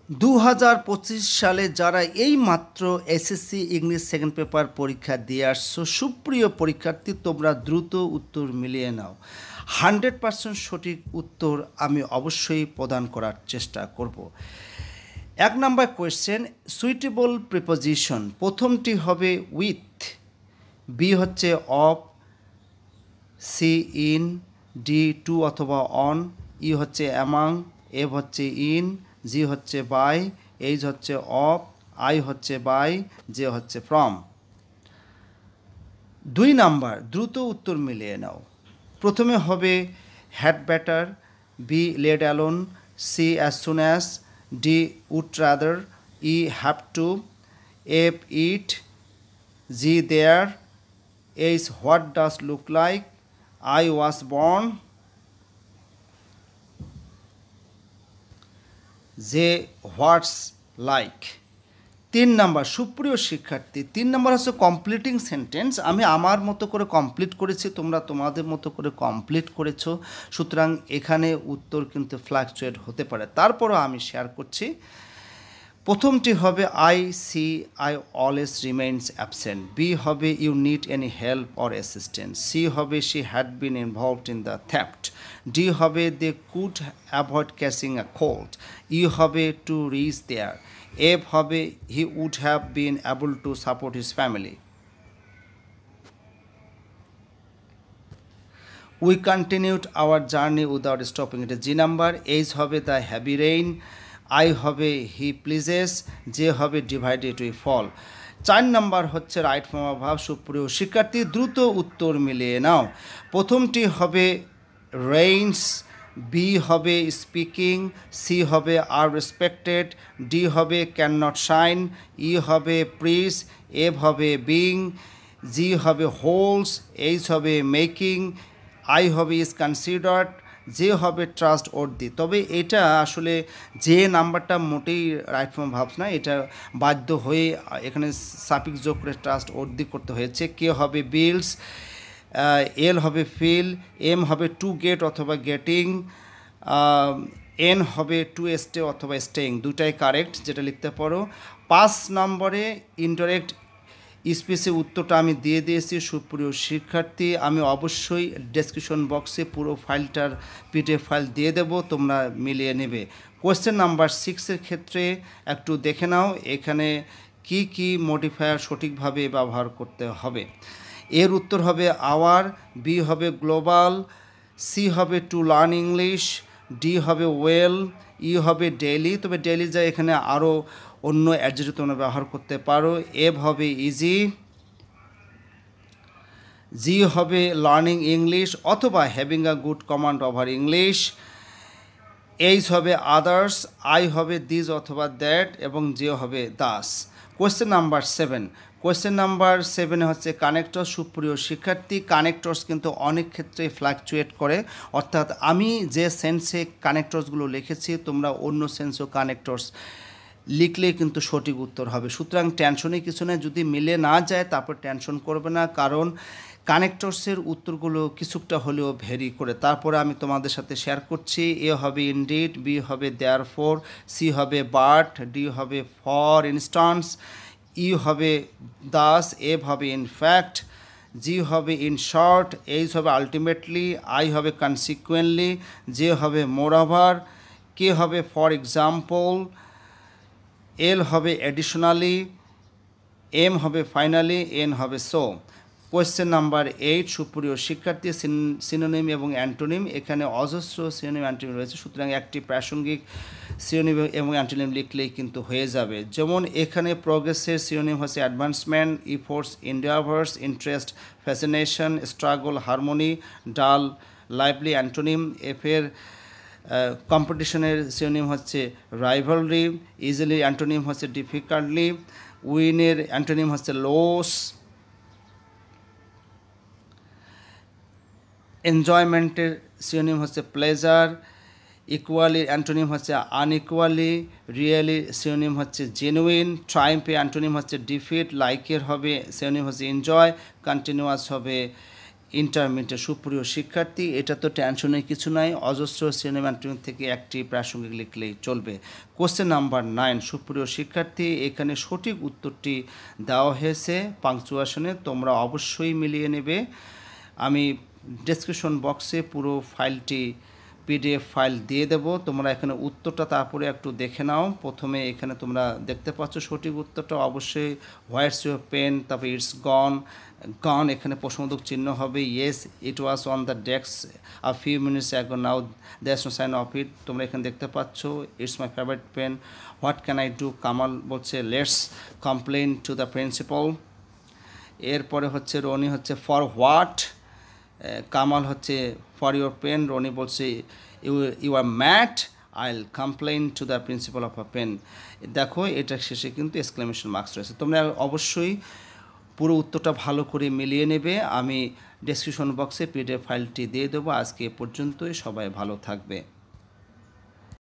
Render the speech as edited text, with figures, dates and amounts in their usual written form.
2025 সালে যারা এইমাত্র এসএসসি ইংলিশ সেকেন্ড পেপার পরীক্ষা দিয়ে আসছো, সুপ্রিয় পরীক্ষার্থী, তোমরা দ্রুত উত্তর মিলিয়ে নাও। 100% সঠিক উত্তর আমি অবশ্যই প্রদান করার চেষ্টা করব। 1 নম্বর কোয়েশ্চেন, সুইটেবল প্রিপোজিশন। প্রথমটি হবে উইথ, বি হচ্ছে of, C in, D to অথবা অন, ই হচ্ছে অ্যামাং, এফ হচ্ছে ইন, জি হচ্ছে বাই, এইচ হচ্ছে অফ, আই হচ্ছে বাই, জে হচ্ছে ফ্রম। 2 নাম্বার, দ্রুত উত্তর মিলিয়ে নাও। প্রথমে হবে had better, B let alone, C as soon as, D would rather, E have to, F it, G there, H what does look like, I was born, যে what's like. 3 number, সুপ্রিয় শিক্ষার্থী, 3 number হচ্ছে completing sentence. আমি আমার মতো করে complete করেছি, তোমরা তোমাদের মতো করে কমপ্লিট করেছো, সুতরাং এখানে উত্তর কিন্তু ফ্লাকচুয়েট হতে পারে, তারপরও আমি শেয়ার করছি। প্রথমটি হবে I see I always remains absent, B হবে you need any help or assistance, C হবে she had been involved in the theft, D হবে they could avoid catching a cold, E হবে টু রিচ দেয়ার, এফ হবে he would have been able to support his family. We continued our journey without stopping, এটা G number. H হবে the heavy rain, I হবে he pleases, J হবে divided we fall. 4 number হচ্ছে right form of verb. সুপ্রিয় শিক্ষার্থী, দ্রুত উত্তর মিলিয়ে নাও। প্রথমটি হবে রেইনস, বি হবে স্পিকিং, সি হবে আর রেসপেক্টেড, ডি হবে ক্যান নট শাইন, ই হবে প্রিজ, এফ হবে বিং, জি হবে হোলস, এইচ হবে মেকিং, আই হবে ইজ কনসিডার্ড, যে হবে ট্রাস্ট ওর্দি। তবে এটা আসলে যে নাম্বারটা মোটেই রাইট ফর্ম ভাবস না, এটা বাধ্য হয়ে এখানে সাফিক্স যোগ করে ট্রাস্ট ওর্দি করতে হয়েছে। কে হবে বিল্ডস, এল হবে ফিল, এম হবে টু গেট অথবা গেটিং, এন হবে টু স্টে অথবা স্টেইং, দুটাই কারেক্ট, যেটা লিখতে পারো। 5 নম্বরে ইনডাইরেক্ট স্পেসে উত্তরটা আমি দিয়ে দিয়েছি। সুপ্রিয় শিক্ষার্থী, আমি অবশ্যই ডেসক্রিপশন বক্সে পুরো ফাইলটার পিডিএফ ফাইল দিয়ে দেব, তোমরা মিলিয়ে নেবে। কোয়েশ্চেন নাম্বার 6-এর ক্ষেত্রে একটু দেখে নাও এখানে কি কি মডিফায়ার সঠিকভাবে ব্যবহার করতে হবে। এর উত্তর হবে আওয়ার, বি হবে গ্লোবাল, সি হবে টু লার্ন ইংলিশ, ডি হবে ওয়েল, ই হবে ডেইলি, তবে ডেইলি যা এখানে আরও অন্য অ্যাডজেক্টিভ তোমরা ব্যবহার করতে পারো। এফ হবে ইজি, জি হবে লার্নিং ইংলিশ অথবা having a good command over English, H হবে আদার্স, আই হবে দিস অথবা দ্যাট, এবং জে হবে Das. Question number 7, question number 7 হচ্ছে কানেক্টর। সুপ্রিয় শিক্ষার্থী, কানেক্টরস কিন্তু অনেক ক্ষেত্রে ফ্লাকচুয়েট করে, অর্থাৎ আমি যে সেন্সে কানেক্টরসগুলো লিখেছি তোমরা অন্য সেন্সও কানেক্টরস লিখলে কিন্তু সঠিক উত্তর হবে। সুতরাং টেনশনে কিছু নেই, যদি মিলে না যায় তারপর টেনশন করবে না, কারণ কানেক্টরসের উত্তরগুলো কিছুটা হলেও ভেরি করে। তারপরে আমি তোমাদের সাথে শেয়ার করছি। এ হবে ইনডিড, বি হবে দেয়ারফর, সি হবে বাট, ডি হবে ফর ইনস্টান্স, ই হবে দাস, এফ হবে ইনফ্যাক্ট, জি হবে ইন শর্ট, এইচ হবে আলটিমেটলি, আই হবে কনসিকুয়েন্টলি, জে হবে মোরওভার, কে হবে ফর এক্সাম্পল, এল হবে অ্যাডিশনালি, এম হবে ফাইনালি, এন হবে সো। কোয়েশ্চেন নাম্বার 8, সুপ্রিয় শিক্ষার্থী, সিনোনিম এবং অ্যান্টোনিম। এখানে অজস্র সিনোনিম অ্যান্টোনিম রয়েছে, সুতরাং একটি প্রাসঙ্গিক সিনোনিম এবং অ্যান্টোনিম লিখলেই কিন্তু হয়ে যাবে। যেমন এখানে প্রোগ্রেসের সিনোনিম হচ্ছে advancement, efforts, endeavours, interest, fascination, struggle, harmony, dull, lively. Antonym এফের কম্পিটিশনের সিনোনিম হচ্ছে রাইভালরি, ইজিলি অ্যান্টোনিম হচ্ছে ডিফিকাল্টলি, উইনের অ্যান্টোনিম হচ্ছে লস, এনজয়মেন্টের সিনোনিম হচ্ছে প্লেজার, ইকুয়ালি অ্যান্টোনিম হচ্ছে আনইকুয়ালি, রিয়েলি সিনোনিম হচ্ছে জেনুইন, ট্রাইম্পে অ্যান্টোনিম হচ্ছে ডিফিট, লাইকের হবে সিনোনিম হচ্ছে এনজয়, কন্টিনিউয়াস হবে ইন্টারমিডিয়েট সুপ্রিয় শিক্ষার্থী, এটা তো টেনশনের কিছু নাই, অজস্র সিনেমা থেকে একটি প্রাসঙ্গিক লিখলেই চলবে। কোশ্চেন নাম্বার 9 সুপ্রিয় শিক্ষার্থী, এখানে সঠিক উত্তরটি দেওয়া হয়েছে পাংচুয়েশনে, তোমরা অবশ্যই মিলিয়ে নেবে। আমি ডেসক্রিপশন বক্সে পুরো ফাইলটি পিডিএফ ফাইল দিয়ে দেব, তোমরা এখানে উত্তরটা তারপরে একটু দেখে নাও। প্রথমে এখানে তোমরা দেখতে পাচ্ছ সঠিক উত্তরটা অবশ্যই হোয়াটস ইউর পেন, তারপরে ইটস গন, গন এখানে প্রশ্নবোধক চিহ্ন হবে, yes it was on the desk a few minutes ago, now that's no sign of it, তোমরা এখানে দেখতে পাচ্ছ it's my favourite pen, what can I do, Kamal বলছে let's complain to the principal. এরপরে হচ্ছে রনি হচ্ছে ফর হোয়াট, কামাল হচ্ছে for your pen, Roni বলছে you are mad, I will complain to the principal of a pen. দেখো এটা শেষে কিন্তু এক্সক্লেমেশন মার্কস রয়েছে, তোমরা অবশ্যই পুরো উত্তরটা ভালো করে মিলিয়ে নেবে। আমি ডেসক্রিপশন বক্সে পিডিএফ ফাইলটি দিয়ে দেবো। আজকে এ পর্যন্তই, সবাই ভালো থাকবে।